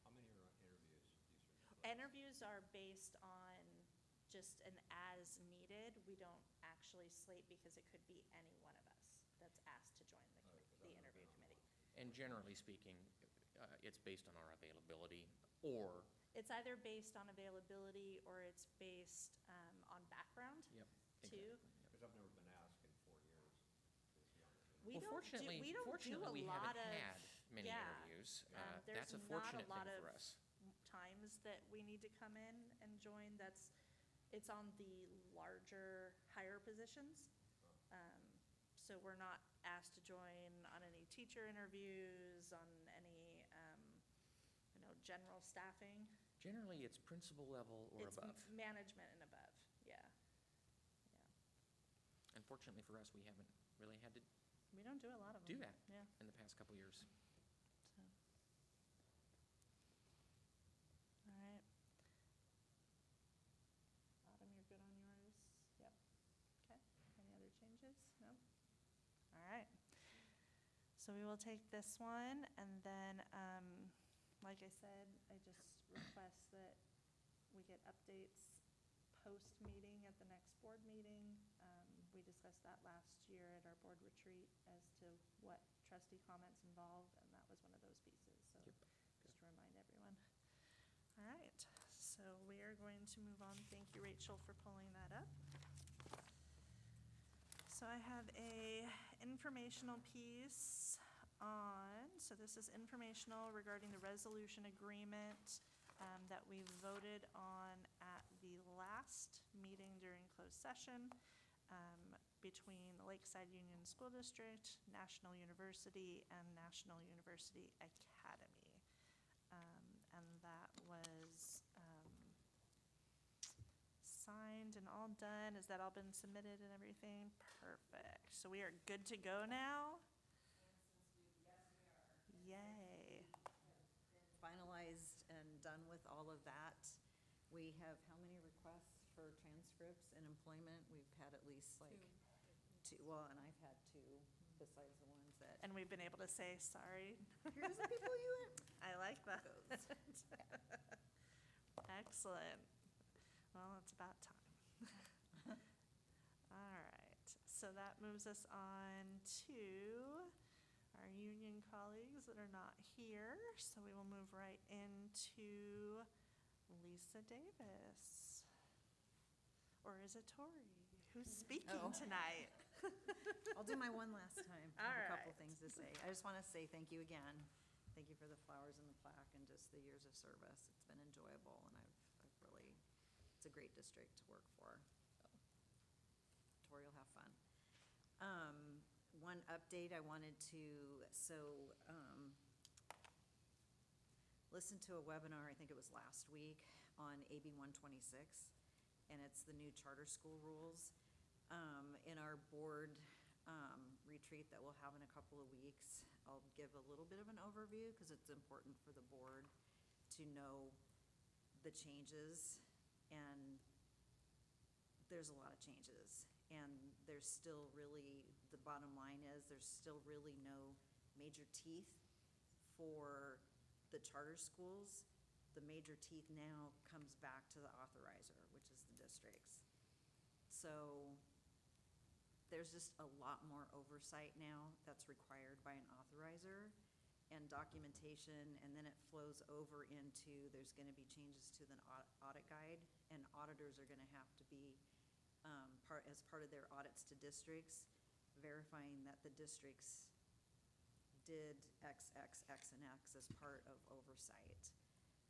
How many are interviews? These are. Interviews are based on just an as needed. We don't actually slate, because it could be any one of us that's asked to join the interview committee. And generally speaking, it's based on our availability, or, It's either based on availability or it's based on background yep, too. exactly. Yep. Because I've never been asked in 4 years to be on the committee. We Well, don't fortunately, do, we don't do fortunately, a we lot haven't of, had many yeah, interviews. there's That's a not a fortunate lot thing of for us. times that we need to come in and join. It's on the larger, higher positions. So we're not asked to join on any teacher interviews, on any, general staffing. Generally, it's principal level or It's above. management and above, yeah. Unfortunately for us, we haven't really had to We don't do a lot of them. do that Yeah, in the past couple years. so. All right. Autumn, you're good on yours? Yep. Okay, any other changes? No? All right. So we will take this one, and then, like I said, I just request that we get updates post-meeting at the next board meeting. We discussed that last year at our board retreat as to what trustee comments involved, and that was one of those pieces, so Yep. just to remind everyone. All right, so we are going to move on. Thank you, Rachel, for pulling that up. So I have a informational piece on, so this is informational regarding the resolution agreement that we voted on at the last meeting during closed session between the Lakeside Union School District, National University, and National University Academy. And that was signed and all done. Has that all been submitted and everything? Perfect. So we are good to go now? Yay. Finalized and done with all of that. We have how many requests for transcripts and employment? We've had at least like two, well, and I've had two besides the ones that. And we've been able to say, sorry. Here's the people you I like that. Goes. Excellent. Well, it's about time. All right, so that moves us on to our union colleagues that are not here. So we will move right into Lisa Davis. Or is it Tori? Who's speaking Oh. tonight? I'll do my one last time. I All have a couple right. things to say. I just want to say thank you again. Thank you for the flowers and the plaque and just the years of service. It's been enjoyable, and I've really, it's a great district to work for. So, Tori will have fun. One update I wanted to, listen to a webinar, I think it was last week, on AB 126, and it's the new charter school rules. In our board retreat that we'll have in a couple of weeks, I'll give a little bit of an overview because it's important for the board to know the changes, and there's a lot of changes. And there's still really, the bottom line is, there's still really no major teeth for the charter schools. The major teeth now comes back to the authorizer, which is the districts. So there's just a lot more oversight now that's required by an authorizer and documentation, and then it flows over into, there's gonna be changes to the audit guide, and auditors are gonna have to be, as part of their audits to districts, verifying that the districts did X, X, X, and X as part of oversight.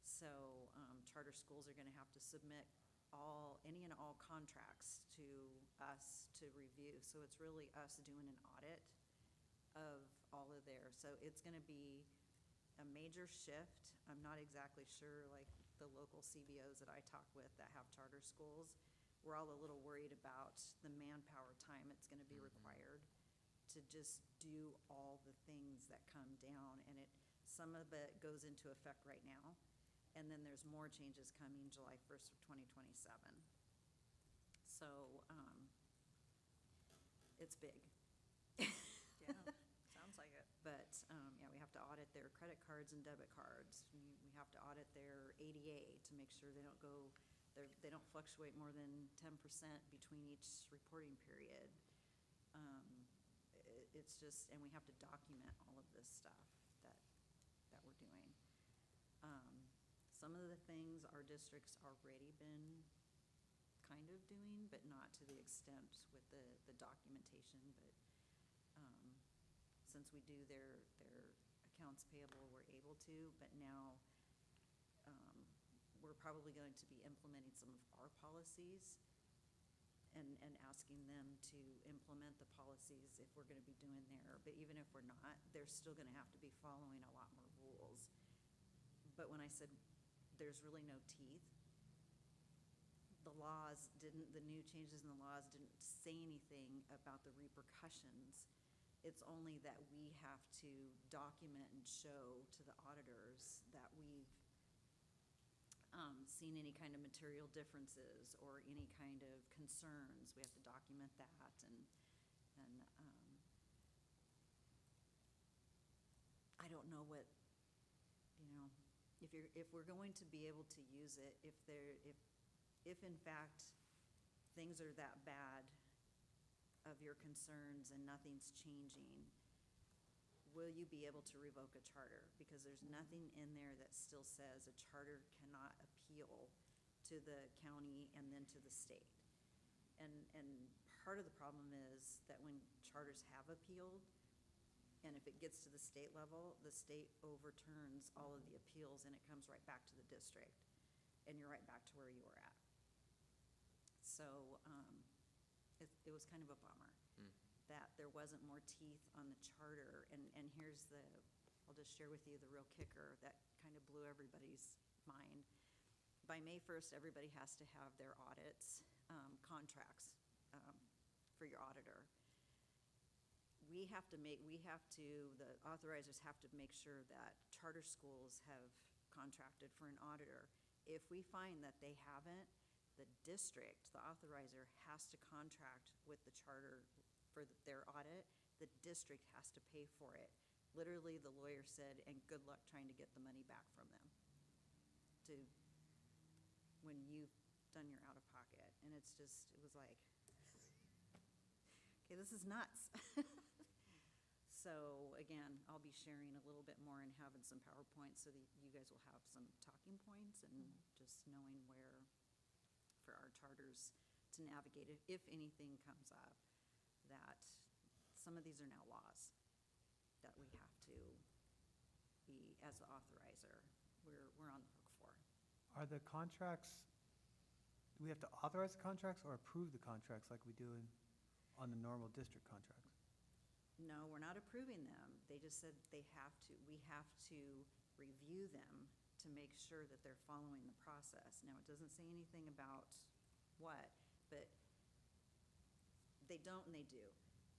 So, charter schools are gonna have to submit any and all contracts to us to review. So it's really us doing an audit of all of theirs. So it's gonna be a major shift. I'm not exactly sure, like the local CBOs that I talk with that have charter schools, we're all a little worried about the manpower time it's gonna be required to just do all the things that come down. And some of it goes into effect right now. And then there's more changes coming July 1st of 2027. So, it's big. Yeah, sounds like it. But, yeah, we have to audit their credit cards and debit cards. We have to audit their ADA to make sure they don't fluctuate more than 10% between each reporting period. It's just, and we have to document all of this stuff that we're doing. Some of the things our districts already been kind of doing, but not to the extent with the documentation. But since we do their accounts payable, we're able to. But now we're probably going to be implementing some of our policies and asking them to implement the policies if we're gonna be doing there. But even if we're not, they're still gonna have to be following a lot more rules. But when I said there's really no teeth, the new changes in the laws didn't say anything about the repercussions. It's only that we have to document and show to the auditors that we've seen any kind of material differences or any kind of concerns. We have to document that, and know what, if we're going to be able to use it, if in fact things are that bad of your concerns and nothing's changing, will you be able to revoke a charter? Because there's nothing in there that still says a charter cannot appeal to the county and then to the state. And part of the problem is that when charters have appealed, and if it gets to the state level, the state overturns all of the appeals and it comes right back to the district. And you're right back to where you were at. So it was kind of a bummer that there wasn't more teeth on the charter. And I'll just share with you the real kicker that kind of blew everybody's mind. By May 1st, everybody has to have their audits, contracts for your auditor. The authorizers have to make sure that charter schools have contracted for an auditor. If we find that they haven't, the district, the authorizer, has to contract with the charter for their audit. The district has to pay for it. Literally, the lawyer said, and good luck trying to get the money back from them when you've done your out-of-pocket. And it was like, okay, this is nuts. So again, I'll be sharing a little bit more and having some PowerPoints so that you guys will have some talking points and just knowing where for our charters to navigate it, if anything comes up, that some of these are now laws that we have to be, as the authorizer, we're on the hook for. Are the contracts, do we have to authorize the contracts or approve the contracts like we do on the normal district contracts? No, we're not approving them. They just said we have to review them to make sure that they're following the process. Now, it doesn't say anything about what, but they don't and they do.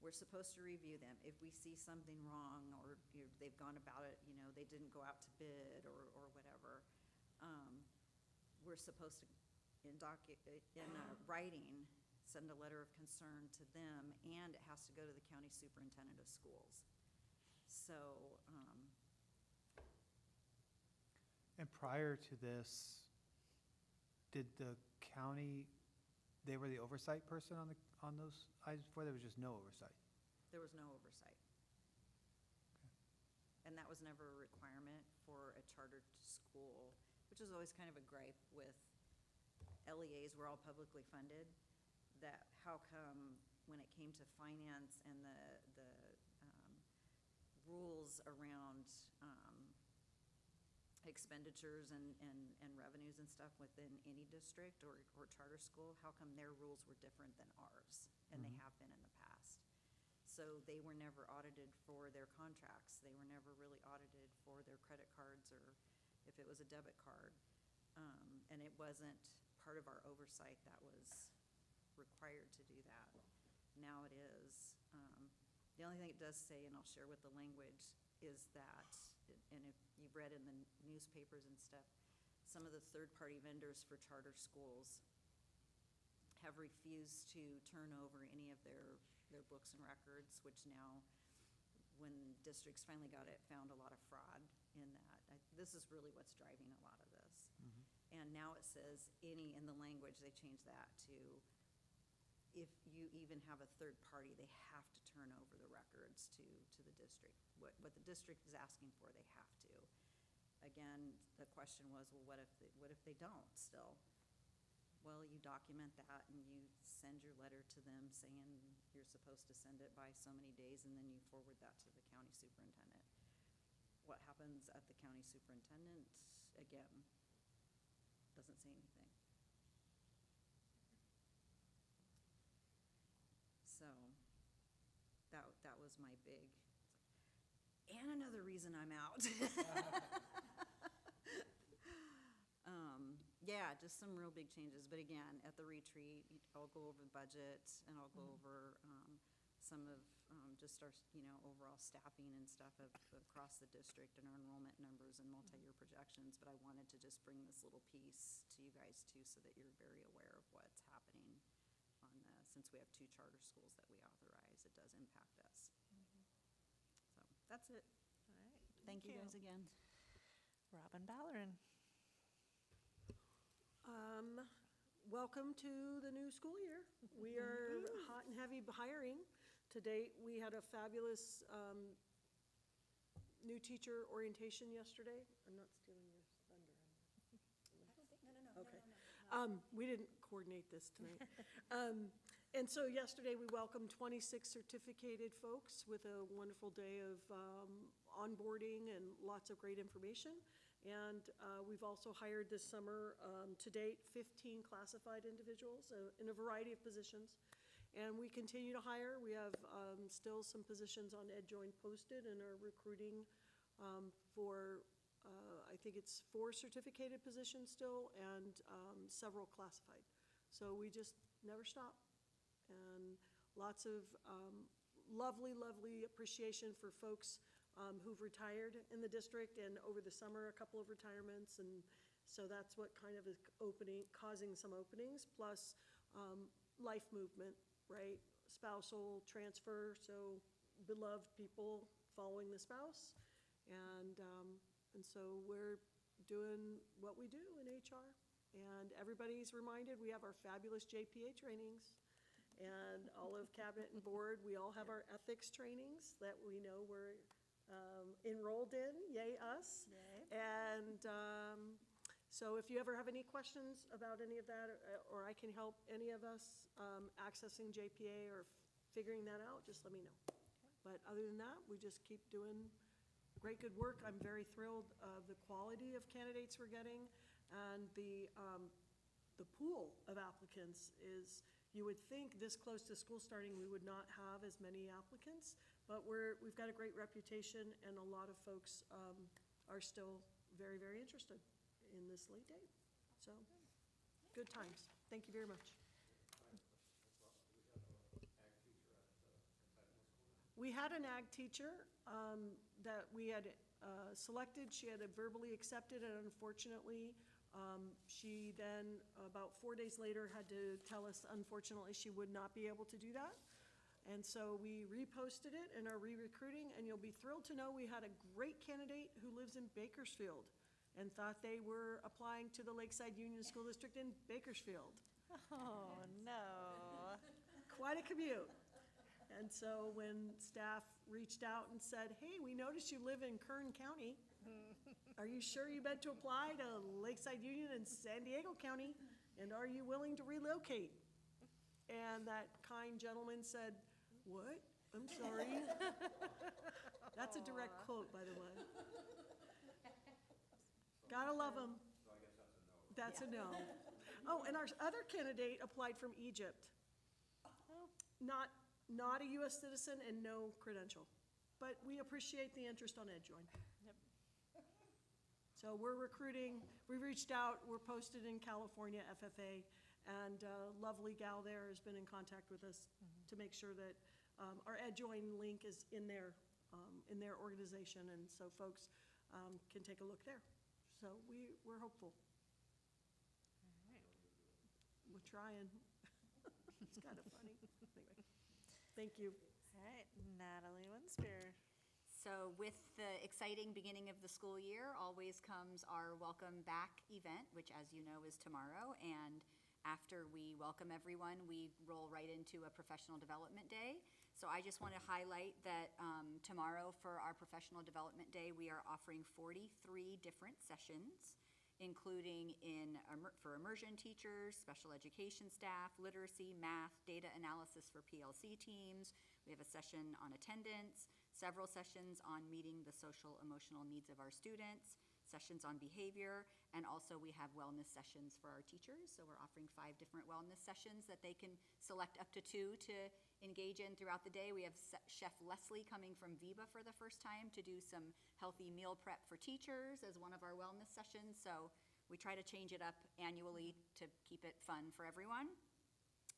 We're supposed to review them. If we see something wrong or they've gone about it, they didn't go out to bid or whatever, we're supposed to, in writing, send a letter of concern to them, and it has to go to the county superintendent of schools. So, And prior to this, did the county, they were the oversight person on those items before? There was just no oversight? there was no oversight. And that was never a requirement for a chartered school, which is always kind of a gripe with LEAs. We're all publicly funded. That how come when it came to finance and the rules around expenditures and revenues and stuff within any district or charter school, how come their rules were different than ours? And they have been in the past. So they were never audited for their contracts. They were never really audited for their credit cards or if it was a debit card. And it wasn't part of our oversight that was required to do that. Now it is. The only thing it does say, and I'll share with the language, is that, and if you've read in the newspapers and stuff, some of the third-party vendors for charter schools have refused to turn over any of their books and records, which now, when districts finally got it, found a lot of fraud in that. This is really what's driving a lot of this. And now it says in the language, they changed that to, if you even have a third party, they have to turn over the records to the district. What the district is asking for, they have to. Again, the question was, well, what if they don't still? Well, you document that and you send your letter to them saying you're supposed to send it by so many days, and then you forward that to the county superintendent. What happens at the county superintendent, again, doesn't say anything. So that was my big, and another reason I'm out. Yeah, just some real big changes. But again, at the retreat, I'll go over the budget and I'll go over some of just our, overall staffing and stuff across the district and our enrollment numbers and multi-year projections. But I wanted to just bring this little piece to you guys too, so that you're very aware of what's happening on this. Since we have 2 charter schools that we authorize, it does impact us. So that's it. All right. Thank you guys again. Robin Ballerin. Welcome to the new school year. We are hot and heavy hiring. To date, we had a fabulous new teacher orientation yesterday. I'm not stealing your thunder. Okay. We didn't coordinate this tonight. And so yesterday, we welcomed 26 certificated folks with a wonderful day of onboarding and lots of great information. And we've also hired this summer, to date, 15 classified individuals in a variety of positions. And we continue to hire. We have still some positions on EdJoin posted and are recruiting for, I think it's 4 certificated positions still and several classified. So we just never stop. And lots of lovely, lovely appreciation for folks who've retired in the district, and over the summer, a couple of retirements, and so that's what kind of is causing some openings, plus life movement, right? Spousal transfer, so beloved people following the spouse, and so we're doing what we do in HR, and everybody's reminded we have our fabulous JPA trainings, and all of cabinet and board, we all have our ethics trainings that we know we're enrolled in, yay us. Yay. And so if you ever have any questions about any of that, or I can help any of us accessing JPA or figuring that out, just let me know. But other than that, we just keep doing great, good work. I'm very thrilled of the quality of candidates we're getting, and the pool of applicants is, you would think this close to school starting, we would not have as many applicants, but we've got a great reputation, and a lot of folks are still very, very interested in this late date. So, good times. Thank you very much. We had an ag teacher that we had selected. She had verbally accepted, and unfortunately, she then, about 4 days later, had to tell us, unfortunately, she would not be able to do that. And so we reposted it and are re-recruiting, and you'll be thrilled to know we had a great candidate who lives in Bakersfield and thought they were applying to the Lakeside Union School District in Bakersfield. Oh, no. Quite a commute. And so when staff reached out and said, hey, we noticed you live in Kern County. Are you sure you meant to apply to Lakeside Union in San Diego County? And are you willing to relocate? And that kind gentleman said, what? I'm sorry. That's a direct quote, by the way. Gotta love him. So I guess that's a no. That's a no. Oh, and our other candidate applied from Egypt. Not a U.S. citizen and no credential. But we appreciate the interest on EdJoin. Yep. So we're recruiting, we reached out, we're posted in California, FFA, and a lovely gal there has been in contact with us to make sure that our EdJoin link is in their organization, and so folks can take a look there. So we're hopeful. All right. We're trying. It's kind of funny. Anyway, thank you. All right, Natalie Winspear. So with the exciting beginning of the school year, always comes our Welcome Back event, which, as you know, is tomorrow. And after we welcome everyone, we roll right into a professional development day. So I just want to highlight that tomorrow for our professional development day, we are offering 43 different sessions, including for immersion teachers, special education staff, literacy, math, data analysis for PLC teams. We have a session on attendance, several sessions on meeting the social emotional needs of our students, sessions on behavior, and also we have wellness sessions for our teachers. So we're offering 5 different wellness sessions that they can select up to 2 to engage in throughout the day. We have Chef Leslie coming from Viva for the first time to do some healthy meal prep for teachers as one of our wellness sessions. So we try to change it up annually to keep it fun for everyone.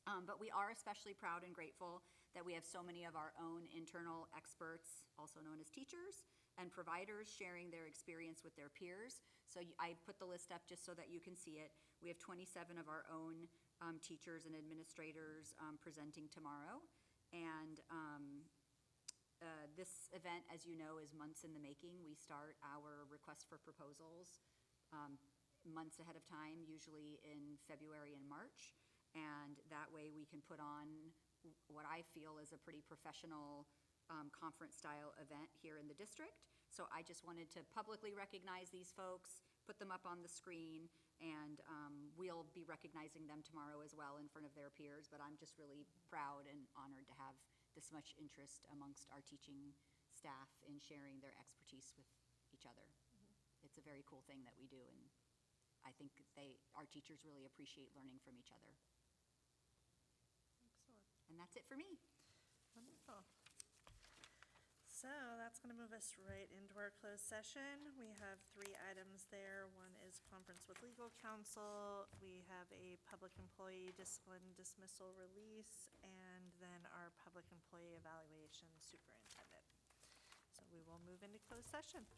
But we are especially proud and grateful that we have so many of our own internal experts, also known as teachers, and providers sharing their experience with their peers. So I put the list up just so that you can see it. We have 27 of our own teachers and administrators presenting tomorrow. And This event, as you know, is months in the making. We start our request for proposals months ahead of time, usually in February and March. And that way we can put on what I feel is a pretty professional conference-style event here in the district. So I just wanted to publicly recognize these folks, put them up on the screen, and we'll be recognizing them tomorrow as well in front of their peers. But I'm just really proud and honored to have this much interest amongst our teaching staff in sharing their expertise with each other. It's a very cool thing that we do, and I think our teachers really appreciate learning from each other. Excellent. And that's it for me. Wonderful. So that's going to move us right into our closed session. We have 3 items there. One is conference with legal counsel. We have a public employee discipline dismissal release, and then our public employee evaluation superintendent. So we will move into closed session.